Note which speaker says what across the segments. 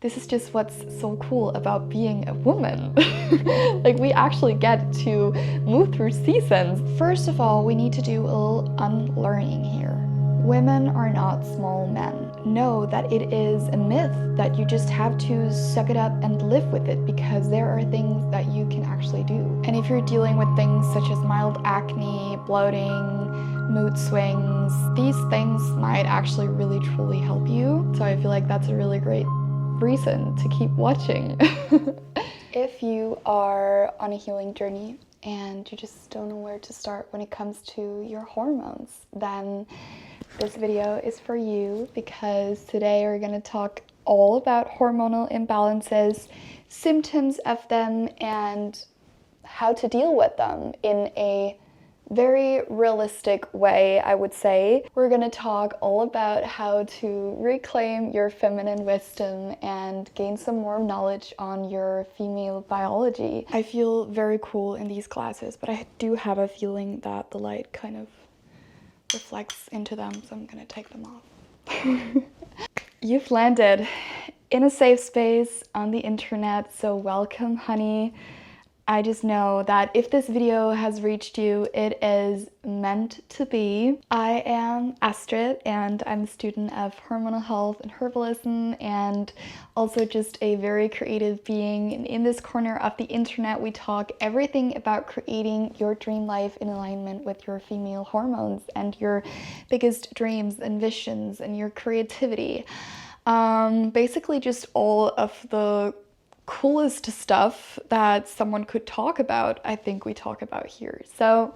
Speaker 1: This is just what's so cool about being a woman. Like, we actually get to move through seasons. First of all, we need to do a little unlearning here. Women are not small men. Know that it is a myth that you just have to suck it up and live with it, because there are things that you can actually do. And if you're dealing with things such as mild acne, bloating, mood swings, these things might actually really truly help you. So I feel like that's a really great reason to keep watching. If you are on a healing journey and you just don't know where to start when it comes to your hormones, then this video is for you, because today we're going to talk all about hormonal imbalances, symptoms of them, and how to deal with them in a very realistic way, I would say. We're going to talk all about how to reclaim your feminine wisdom and gain some more knowledge on your female biology. I feel very cool in these classes, but I do have a feeling that the light kind of reflects into them, so I'm going to take them off. You've landed in a safe space on the internet, so welcome, honey. I just know that if this video has reached you, it is meant to be. I am Astrid, and I'm a student of hormonal health and herbalism, and also just a very creative being. And in this corner of the internet, we talk everything about creating your dream life in alignment with your female hormones and your biggest dreams and visions and your creativity. Basically just all of the coolest stuff that someone could talk about, I think we talk about here. So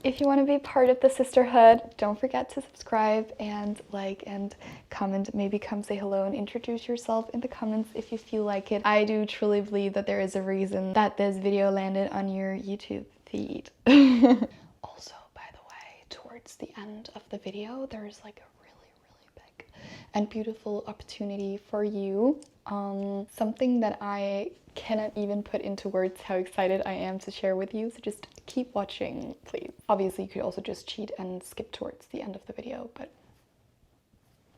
Speaker 1: if you want to be part of the sisterhood, don't forget to subscribe and like and comment. Maybe come say hello and introduce yourself in the comments if you feel like it. I do truly believe that there is a reason that this video landed on your YouTube feed. Also, by the way, towards the end of the video, there's like a really big and beautiful opportunity for you. Something that I cannot even put into words how excited I am to share with you, so just keep watching, please. Obviously, you could also just cheat and skip towards the end of the video, but,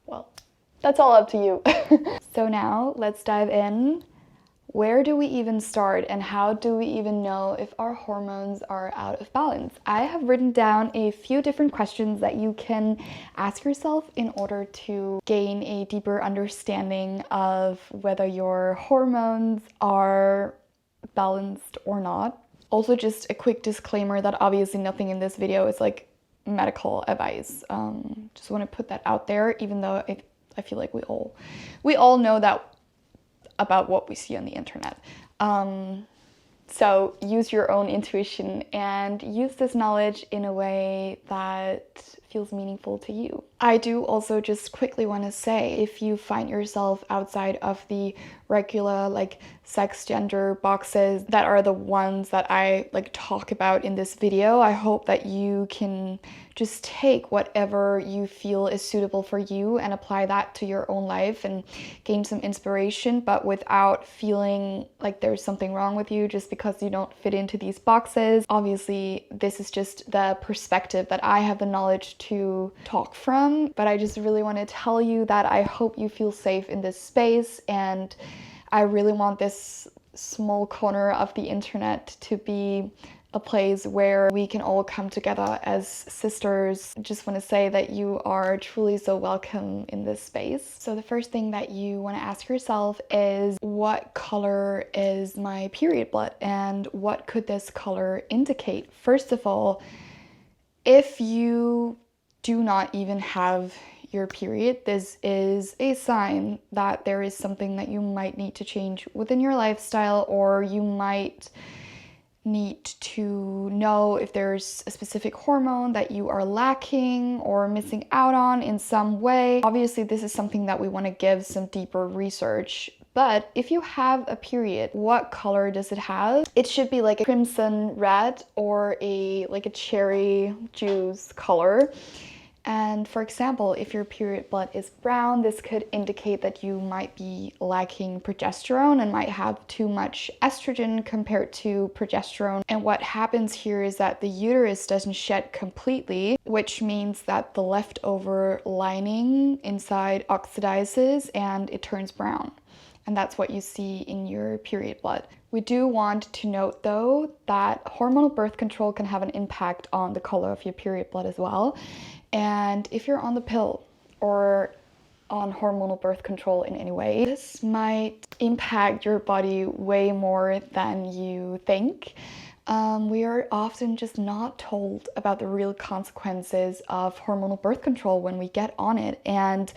Speaker 1: well, that's all up to you. So now, let's dive in. Where do we even start, and how do we even know if our hormones are out of balance? I have written down a few different questions that you can ask yourself in order to gain a deeper understanding of whether your hormones are balanced or not. Also, just a quick disclaimer that obviously nothing in this video is like medical advice. Just want to put that out there, even though I feel like we all know that about what we see on the internet. So use your own intuition and use this knowledge in a way that feels meaningful to you. I do also just quickly want to say, if you find yourself outside of the regular like sex gender boxes that are the ones that I like talk about in this video, I hope that you can just take whatever you feel is suitable for you and apply that to your own life and gain some inspiration, but without feeling like there's something wrong with you just because you don't fit into these boxes. Obviously, this is just the perspective that I have the knowledge to talk from, but I just really want to tell you that I hope you feel safe in this space, and I really want this small corner of the internet to be a place where we can all come together as sisters. I just want to say that you are truly so welcome in this space. So the first thing that you want to ask yourself is, what color is my period blood, and what could this color indicate? First of all, if you do not even have your period, this is a sign that there is something that you might need to change within your lifestyle, or you might need to know if there's a specific hormone that you are lacking or missing out on in some way. Obviously, this is something that we want to give some deeper research. But if you have a period, what color does it have? It should be like a crimson red or like a cherry juice color. And for example, if your period blood is brown, this could indicate that you might be lacking progesterone and might have too much estrogen compared to progesterone. And what happens here is that the uterus doesn't shed completely, which means that the leftover lining inside oxidizes and it turns brown. And that's what you see in your period blood. We do want to note though that hormonal birth control can have an impact on the color of your period blood as well. And if you're on the pill or on hormonal birth control in any way, this might impact your body way more than you think. We are often just not told about the real consequences of hormonal birth control when we get on it. And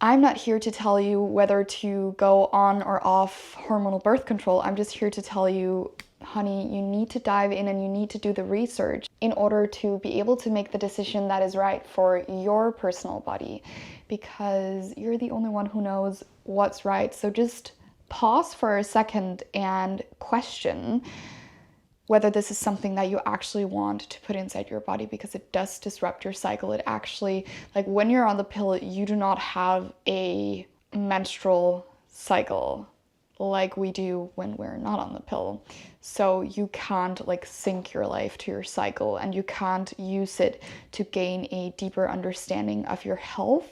Speaker 1: I'm not here to tell you whether to go on or off hormonal birth control. I'm just here to tell you, honey, you need to dive in and you need to do the research in order to be able to make the decision that is right for your personal body, because you're the only one who knows what's right. So just pause for a second and question whether this is something that you actually want to put inside your body, because it does disrupt your cycle. It actually, like when you're on the pill, you do not have a menstrual cycle like we do when we're not on the pill. So you can't like sync your life to your cycle, and you can't use it to gain a deeper understanding of your health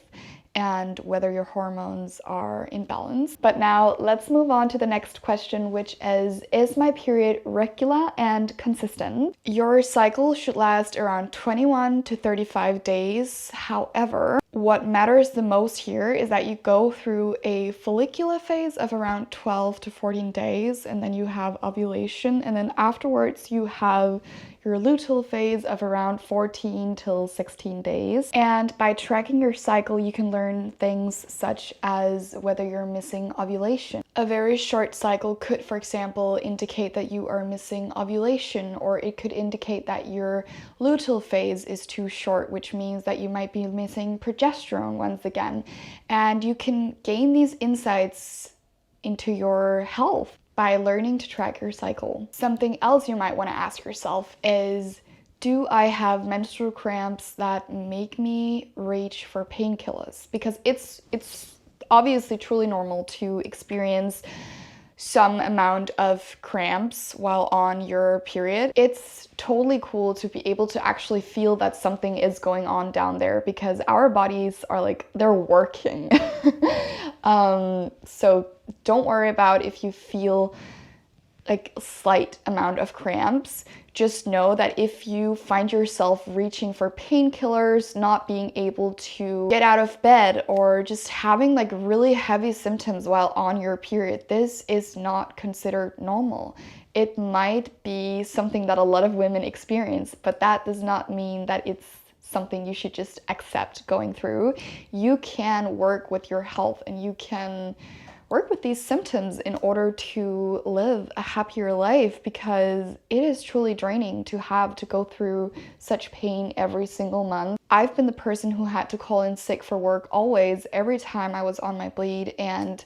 Speaker 1: and whether your hormones are in balance. But now let's move on to the next question, which is my period regular and consistent? Your cycle should last around 21 to 35 days. However, what matters the most here is that you go through a follicular phase of around 12 to 14 days, and then you have ovulation, and then afterwards you have your luteal phase of around 14 till 16 days. And by tracking your cycle, you can learn things such as whether you're missing ovulation. A very short cycle could, for example, indicate that you are missing ovulation, or it could indicate that your luteal phase is too short, which means that you might be missing progesterone once again. And you can gain these insights into your health by learning to track your cycle. Something else you might want to ask yourself is, do I have menstrual cramps that make me reach for painkillers? Because it's obviously truly normal to experience some amount of cramps while on your period. It's totally cool to be able to actually feel that something is going on down there, because our bodies are like, they're working. So don't worry about if you feel like a slight amount of cramps. Just know that if you find yourself reaching for painkillers, not being able to get out of bed, or just having like really heavy symptoms while on your period, this is not considered normal. It might be something that a lot of women experience, but that does not mean that it's something you should just accept going through. You can work with your health, and you can work with these symptoms in order to live a happier life, because it is truly draining to have to go through such pain every single month. I've been the person who had to call in sick for work always, every time I was on my bleed, and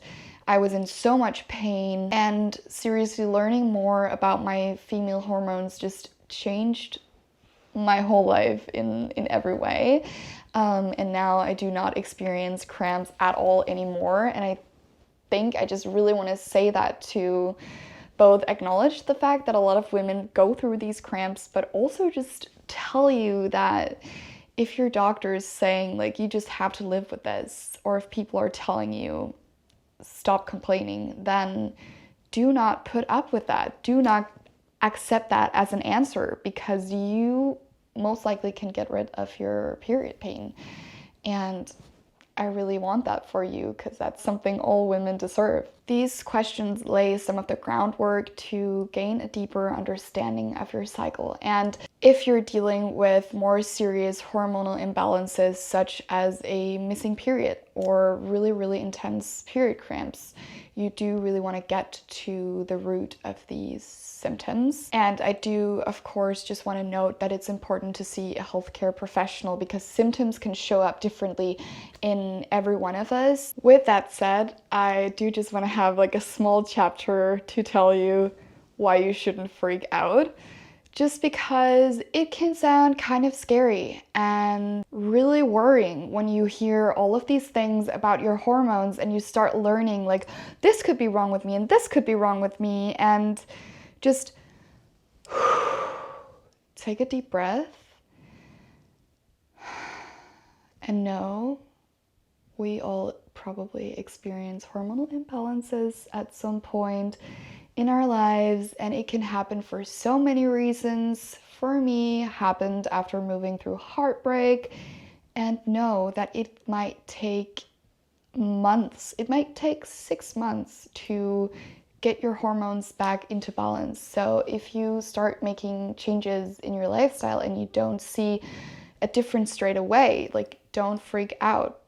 Speaker 1: I was in so much pain. And seriously, learning more about my female hormones just changed my whole life in every way. And now I do not experience cramps at all anymore. And I think I just really want to say that to both acknowledge the fact that a lot of women go through these cramps, but also just tell you that if your doctor is saying like you just have to live with this, or if people are telling you stop complaining, then do not put up with that. Do not accept that as an answer, because you most likely can get rid of your period pain. And I really want that for you, because that's something all women deserve. These questions lay some of the groundwork to gain a deeper understanding of your cycle. And if you're dealing with more serious hormonal imbalances, such as a missing period or really, really intense period cramps, you do really want to get to the root of these symptoms. And I do, of course, just want to note that it's important to see a healthcare professional, because symptoms can show up differently in every one of us. With that said, I do just want to have like a small chapter to tell you why you shouldn't freak out. Just because it can sound kind of scary and really worrying when you hear all of these things about your hormones, and you start learning like, this could be wrong with me and this could be wrong with me. And just take a deep breath and know we all probably experience hormonal imbalances at some point in our lives, and it can happen for so many reasons. For me, happened after moving through heartbreak, and know that it might take months. It might take 6 months to get your hormones back into balance. So if you start making changes in your lifestyle and you don't see a difference straight away, like, don't freak out.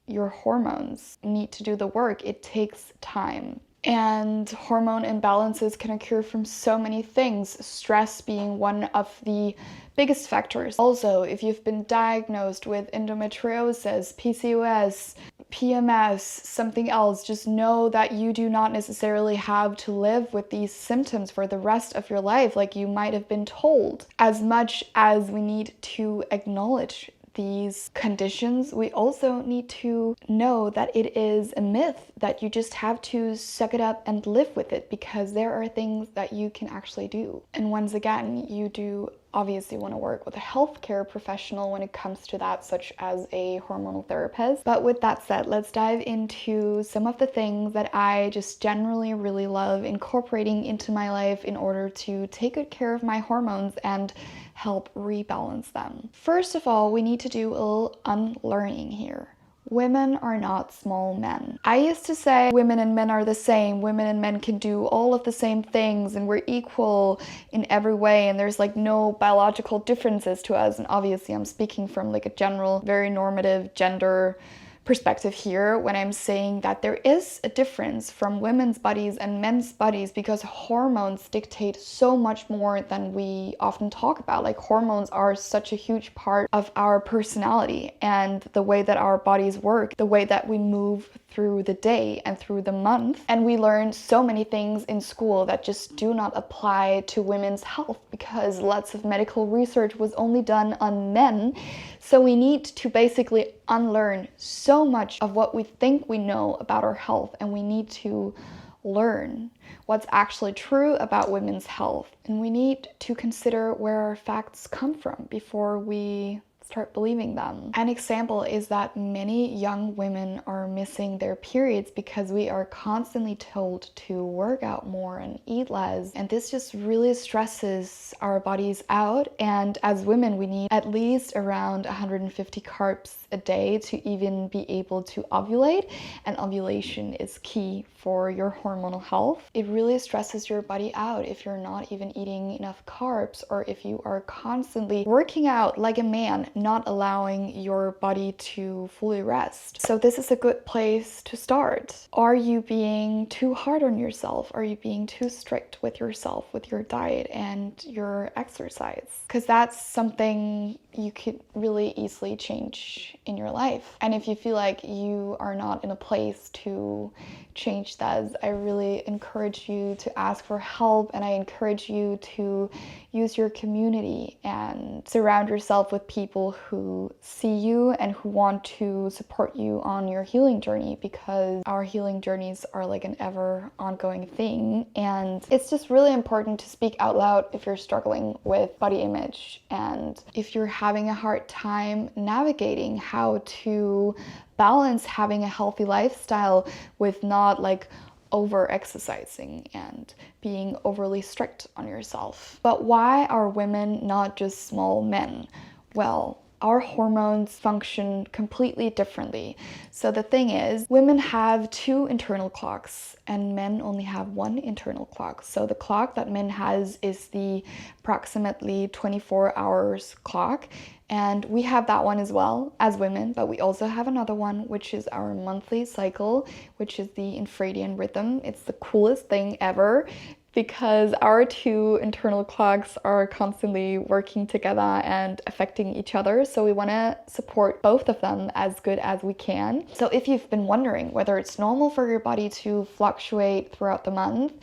Speaker 1: Your hormones need to do the work. It takes time. And hormone imbalances can occur from so many things, stress being one of the biggest factors. Also, if you've been diagnosed with endometriosis, PCOS, PMS, something else, just know that you do not necessarily have to live with these symptoms for the rest of your life, like you might have been told. As much as we need to acknowledge these conditions, we also need to know that it is a myth, that you just have to suck it up and live with it, because there are things that you can actually do. And once again, you do obviously want to work with a healthcare professional when it comes to that, such as a hormonal therapist. But with that said, let's dive into some of the things that I just generally really love incorporating into my life in order to take good care of my hormones and help rebalance them. First of all, we need to do a little unlearning here. Women are not small men. I used to say women and men are the same. Women and men can do all of the same things and we're equal in every way and there's like no biological differences to us. And obviously I'm speaking from like a general, very normative gender perspective here when I'm saying that there is a difference from women's bodies and men's bodies, because hormones dictate so much more than we often talk about. Like, hormones are such a huge part of our personality and the way that our bodies work, the way that we move through the day and through the month. And we learn so many things in school that just do not apply to women's health, because lots of medical research was only done on men. So we need to basically unlearn so much of what we think we know about our health, and we need to learn what's actually true about women's health. And we need to consider where our facts come from before we start believing them. An example is that many young women are missing their periods because we are constantly told to work out more and eat less, and this just really stresses our bodies out. And as women, we need at least around 150 carbs a day to even be able to ovulate, and ovulation is key for your hormonal health. It really stresses your body out if you're not even eating enough carbs, or if you are constantly working out like a man, not allowing your body to fully rest. So this is a good place to start. Are you being too hard on yourself? Are you being too strict with yourself, with your diet and your exercise? Because that's something you could really easily change in your life. And if you feel like you are not in a place to change that, I really encourage you to ask for help, and I encourage you to use your community and surround yourself with people who see you and who want to support you on your healing journey, because our healing journeys are like an ever ongoing thing. And it's just really important to speak out loud if you're struggling with body image, and if you're having a hard time navigating how to balance having a healthy lifestyle with not like over exercising and being overly strict on yourself. But why are women not just small men? Well, our hormones function completely differently. So the thing is, women have 2 internal clocks and men only have 1 internal clock. So the clock that men has is the approximately 24 hours clock. And we have that one as well as women, but we also have another one, which is our monthly cycle, which is the infradian rhythm. It's the coolest thing ever, because our 2 internal clocks are constantly working together and affecting each other. So we want to support both of them as good as we can. So if you've been wondering whether it's normal for your body to fluctuate throughout the month,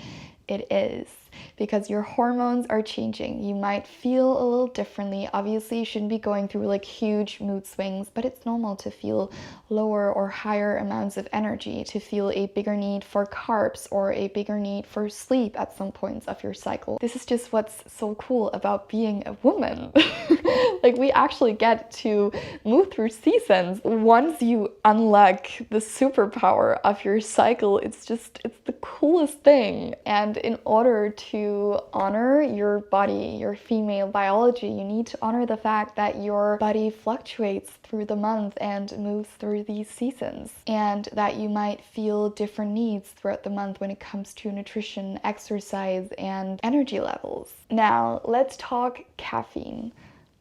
Speaker 1: it is. because your hormones are changing. You might feel a little differently. Obviously, you shouldn't be going through like huge mood swings, but it's normal to feel lower or higher amounts of energy, to feel a bigger need for carbs or a bigger need for sleep at some points of your cycle. This is just what's so cool about being a woman. Like, we actually get to move through seasons. Once you unlock the superpower of your cycle, it's the coolest thing. And in order to honor your body, your female biology, you need to honor the fact that your body fluctuates through the month and moves through these seasons, and that you might feel different needs throughout the month when it comes to nutrition, exercise, and energy levels. Now, let's talk caffeine.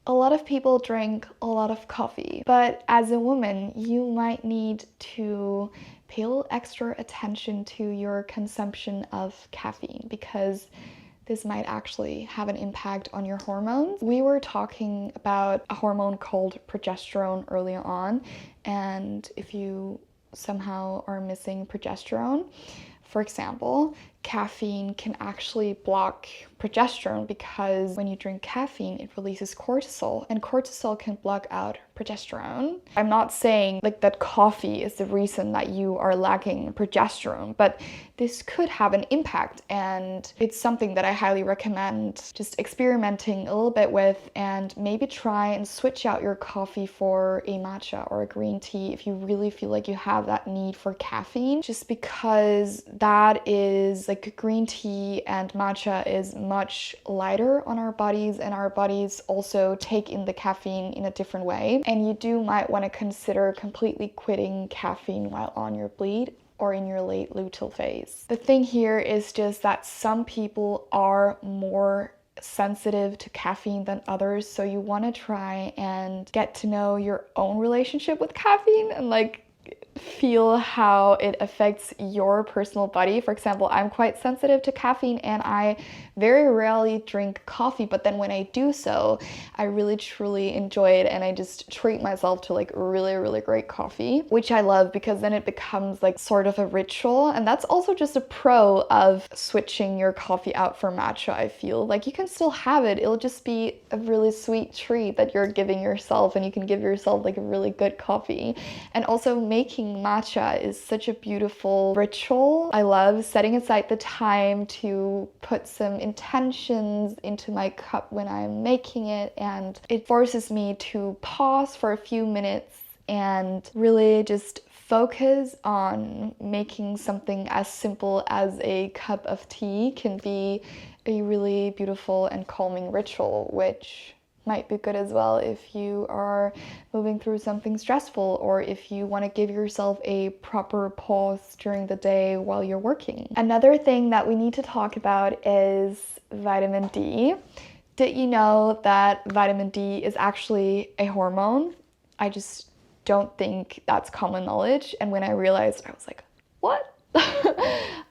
Speaker 1: A lot of people drink a lot of coffee, but as a woman, you might need to pay a little extra attention to your consumption of caffeine, because this might actually have an impact on your hormones. We were talking about a hormone called progesterone earlier on, and if you somehow are missing progesterone, for example, caffeine can actually block progesterone, because when you drink caffeine, it releases cortisol, and cortisol can block out progesterone. I'm not saying like that coffee is the reason that you are lacking progesterone, but this could have an impact, and it's something that I highly recommend just experimenting a little bit with, and maybe try and switch out your coffee for a matcha or a green tea if you really feel like you have that need for caffeine, just because that is like green tea and matcha is much lighter on our bodies, and our bodies also take in the caffeine in a different way. And you might want to consider completely quitting caffeine while on your bleed or in your late luteal phase. The thing here is just that some people are more sensitive to caffeine than others, so you want to try and get to know your own relationship with caffeine and like feel how it affects your personal body. For example, I'm quite sensitive to caffeine, and I very rarely drink coffee, but then when I do so, I really truly enjoy it, and I just treat myself to like really great coffee, which I love, because then it becomes like sort of a ritual. And that's also just a pro of switching your coffee out for matcha. I feel like you can still have it, it'll just be a really sweet treat that you're giving yourself, and you can give yourself like a really good coffee. And also, making matcha is such a beautiful ritual. I love setting aside the time to put some intentions into my cup when I'm making it, and it forces me to pause for a few minutes and really just focus on making something as simple as a cup of tea can be a really beautiful and calming ritual, which might be good as well if you are moving through something stressful, or if you want to give yourself a proper pause during the day while you're working. Another thing that we need to talk about is vitamin D. Did you know that vitamin D is actually a hormone? I just don't think that's common knowledge, and when I realized, I was like, what?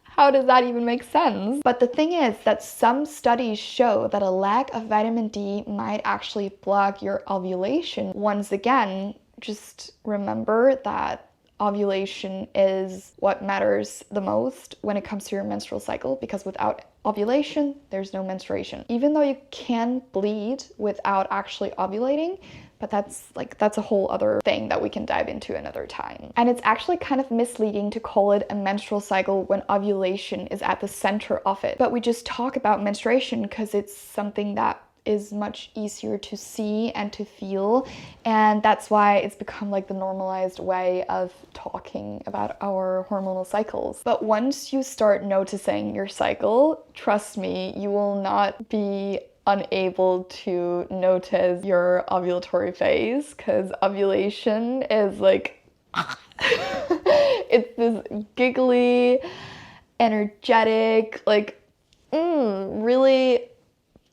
Speaker 1: How does that even make sense? But the thing is that some studies show that a lack of vitamin D might actually block your ovulation. Once again, just remember that ovulation is what matters the most when it comes to your menstrual cycle, because without ovulation, there's no menstruation. Even though you can bleed without actually ovulating, but that's a whole other thing that we can dive into another time. And it's actually kind of misleading to call it a menstrual cycle when ovulation is at the center of it. But we just talk about menstruation because it's something that is much easier to see and to feel, and that's why it's become like the normalized way of talking about our hormonal cycles. But once you start noticing your cycle, trust me, you will not be unable to notice your ovulatory phase, because ovulation is like it's this giggly, energetic, like really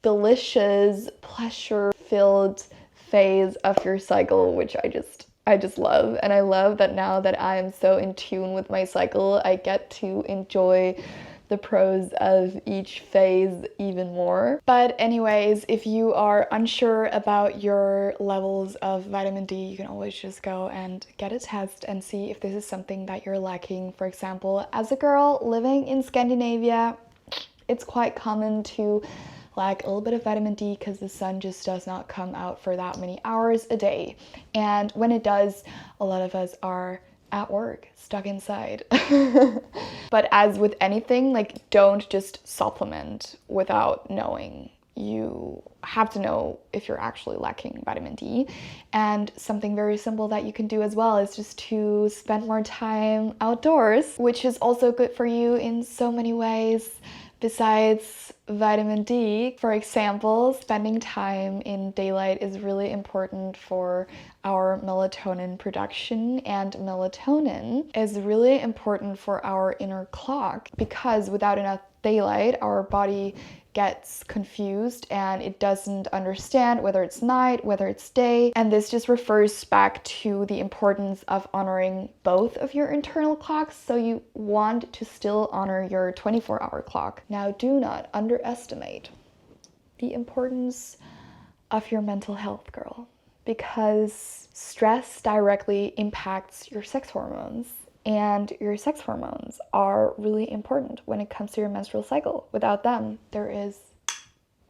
Speaker 1: delicious, pleasure-filled phase of your cycle, which I just love. And I love that now that I am so in tune with my cycle, I get to enjoy the pros of each phase even more. But anyways, if you are unsure about your levels of vitamin D, you can always just go and get a test and see if this is something that you're lacking. For example, as a girl living in Scandinavia, It's quite common to lack a little bit of vitamin D because the sun just does not come out for that many hours a day. And when it does, a lot of us are at work, stuck inside. But as with anything, like, don't just supplement without knowing. You have to know if you're actually lacking vitamin D. And something very simple that you can do as well is just to spend more time outdoors, which is also good for you in so many ways besides vitamin D. For example, spending time in daylight is really important for our melatonin production, and melatonin is really important for our inner clock, because without enough daylight, our body gets confused and it doesn't understand whether it's night, whether it's day. And this just refers back to the importance of honoring both of your internal clocks. So you want to still honor your 24-hour clock. Now, do not underestimate the importance of your mental health, girl, because stress directly impacts your sex hormones. And your sex hormones are really important when it comes to your menstrual cycle. Without them, there is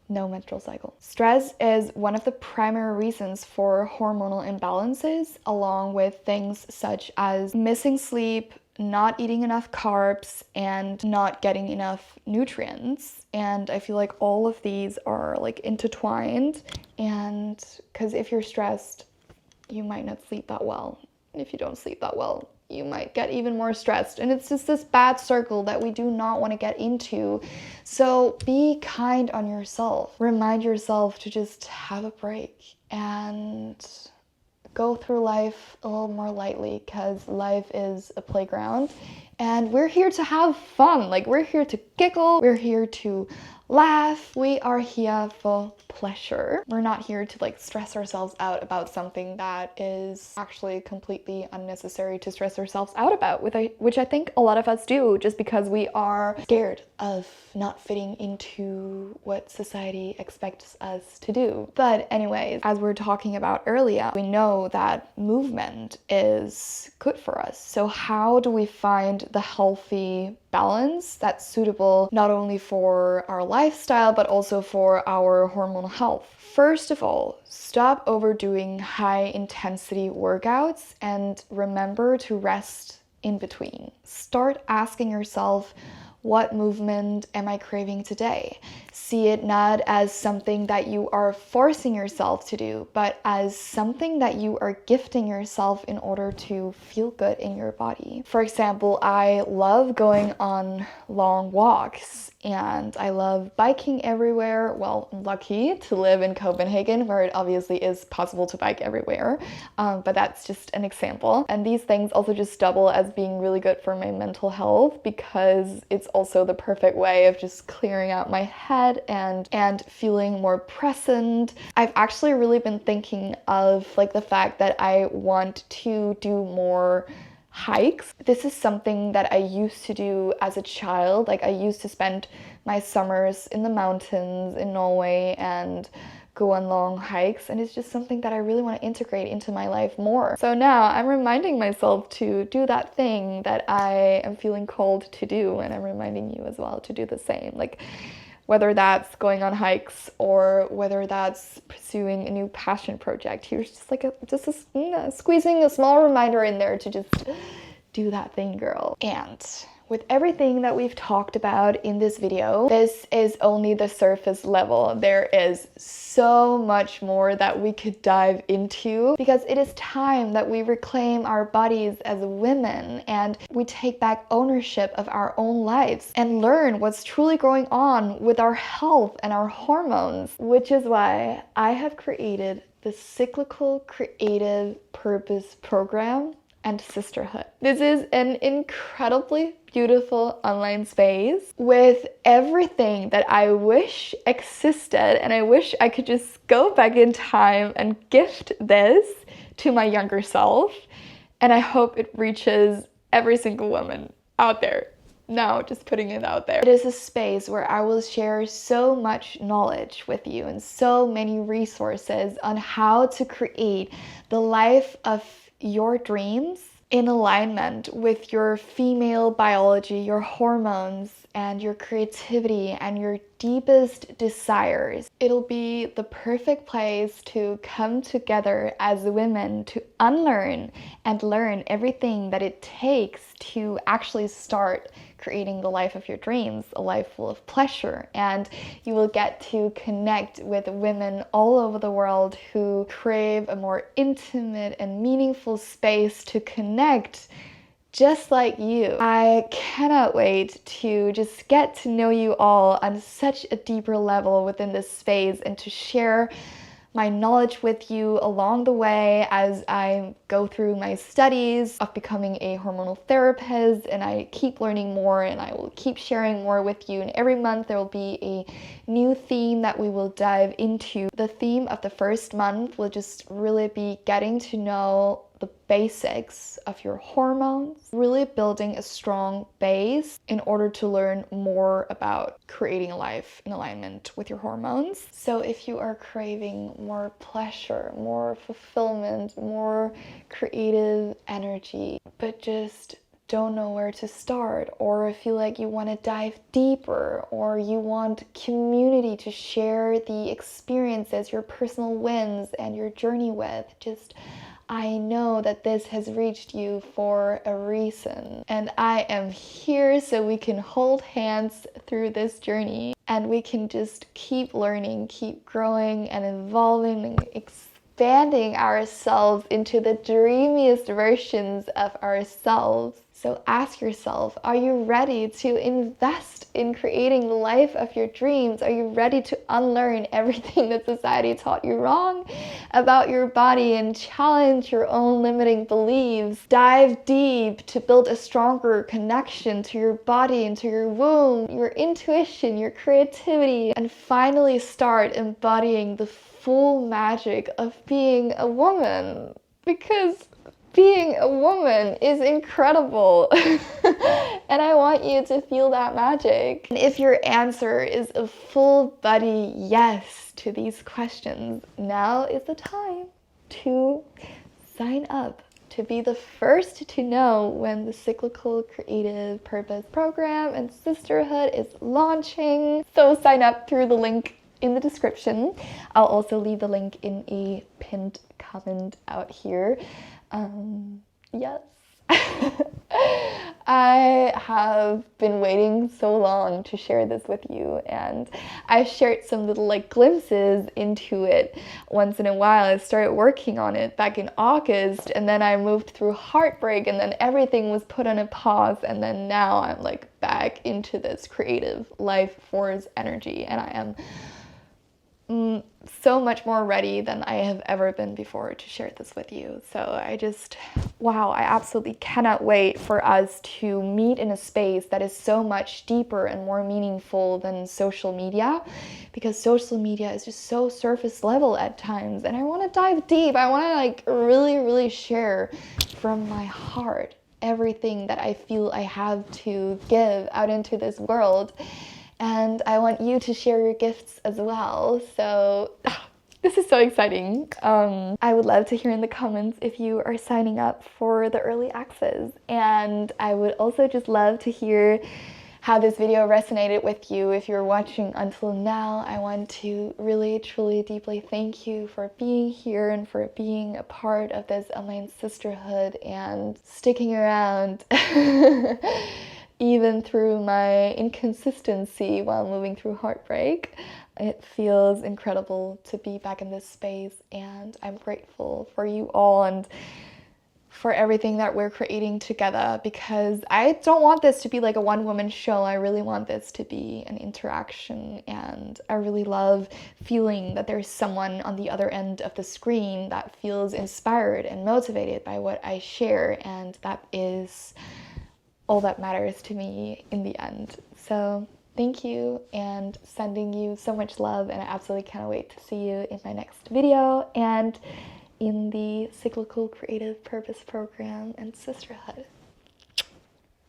Speaker 1: no menstrual cycle. Stress is one of the primary reasons for hormonal imbalances, along with things such as missing sleep, not eating enough carbs, and not getting enough nutrients. And I feel like all of these are like intertwined. And because if you're stressed, you might not sleep that well. If you don't sleep that well, you might get even more stressed. And it's just this bad circle that we do not want to get into. So be kind on yourself. Remind yourself to just have a break and go through life a little more lightly, because life is a playground and we're here to have fun. Like, we're here to giggle, we're here to laugh, we are here for pleasure. We're not here to like stress ourselves out about something that is actually completely unnecessary to stress ourselves out about, which I think a lot of us do, just because we are scared of not fitting into what society expects us to do. But anyways, as we were talking about earlier, we know that movement is good for us. So how do we find the healthy balance that's suitable not only for our lifestyle but also for our hormonal health? First of all, stop overdoing high intensity workouts and remember to rest in between. Start asking yourself, what movement am I craving today? See it not as something that you are forcing yourself to do, but as something that you are gifting yourself in order to feel good in your body. For example, I love going on long walks and I love biking everywhere. Well, I'm lucky to live in Copenhagen, where it obviously is possible to bike everywhere, but that's just an example. And these things also just double as being really good for my mental health, because it's also the perfect way of just clearing out my head and feeling more present. I've actually really been thinking of like the fact that I want to do more hikes. This is something that I used to do as a child. Like, I used to spend my summers in the mountains in Norway and go on long hikes, and it's just something that I really want to integrate into my life more. So now I'm reminding myself to do that thing that I am feeling called to do, and I'm reminding you as well to do the same. Like, whether that's going on hikes or whether that's pursuing a new passion project, here's just like squeezing a small reminder in there to just do that thing, girl. And with everything that we've talked about in this video, this is only the surface level. There is so much more that we could dive into, because it is time that we reclaim our bodies as women and we take back ownership of our own lives and learn what's truly going on with our health and our hormones, which is why I have created the Cyclical Creative Purpose Program and Sisterhood. This is an incredibly beautiful online space with everything that I wish existed, and I wish I could just go back in time and gift this to my younger self. And I hope it reaches every single woman out there. No, just putting it out there. It is a space where I will share so much knowledge with you and so many resources on how to create the life of your dreams in alignment with your female biology, your hormones, and your creativity and your deepest desires. It'll be the perfect place to come together as women to unlearn and learn everything that it takes to actually start creating the life of your dreams, a life full of pleasure. And you will get to connect with women all over the world who crave a more intimate and meaningful space to connect just like you. I cannot wait to just get to know you all on such a deeper level within this space and to share my knowledge with you along the way as I go through my studies of becoming a hormonal therapist, and I keep learning more and I will keep sharing more with you. And every month there will be a new theme that we will dive into. The theme of the first month will just really be getting to know the basics of your hormones, really building a strong base in order to learn more about creating a life in alignment with your hormones. So if you are craving more pleasure, more fulfillment, more creative energy, but just don't know where to start, or feel like you want to dive deeper, or you want community to share the experiences, your personal wins and your journey with, I know that this has reached you for a reason, and I am here so we can hold hands through this journey and we can just keep learning, keep growing and evolving and expanding ourselves into the dreamiest versions of ourselves. So ask yourself, are you ready to invest in creating the life of your dreams? Are you ready to unlearn everything that society taught you wrong about your body and challenge your own limiting beliefs? Dive deep to build a stronger connection to your body and to your womb, your intuition, your creativity, and finally start embodying the full magic of being a woman. Because being a woman is incredible and I want you to feel that magic. And if your answer is a full body yes to these questions, now is the time to sign up to be the first to know when the Cyclical Creative Purpose Program and Sisterhood is launching. So sign up through the link in the description. I'll also leave the link in a pinned comment out here. Yes. I have been waiting so long to share this with you, and I shared some little glimpses into it once in a while. I started working on it back in August, and then I moved through heartbreak, and then everything was put on a pause, and then now I'm back into this creative life force energy, and I am so much more ready than I have ever been before to share this with you. So I absolutely cannot wait for us to meet in a space that is so much deeper and more meaningful than social media, because social media is just so surface level at times, and I want to dive deep. I want to really share from my heart everything that I feel I have to give out into this world. And I want you to share your gifts as well. So this is so exciting. I would love to hear in the comments if you are signing up for the early access. And I would also just love to hear how this video resonated with you. If you're watching until now, I want to really, truly, deeply thank you for being here and for being a part of this online sisterhood and sticking around. Even through my inconsistency while moving through heartbreak. It feels incredible to be back in this space, and I'm grateful for you all and for everything that we're creating together, because I don't want this to be like a one-woman show. I really want this to be an interaction, and I really love feeling that there's someone on the other end of the screen that feels inspired and motivated by what I share, and that is all that matters to me in the end. So thank you, and sending you so much love, and I absolutely cannot wait to see you in my next video and in the Cyclical Creative Purpose Program and Sisterhood.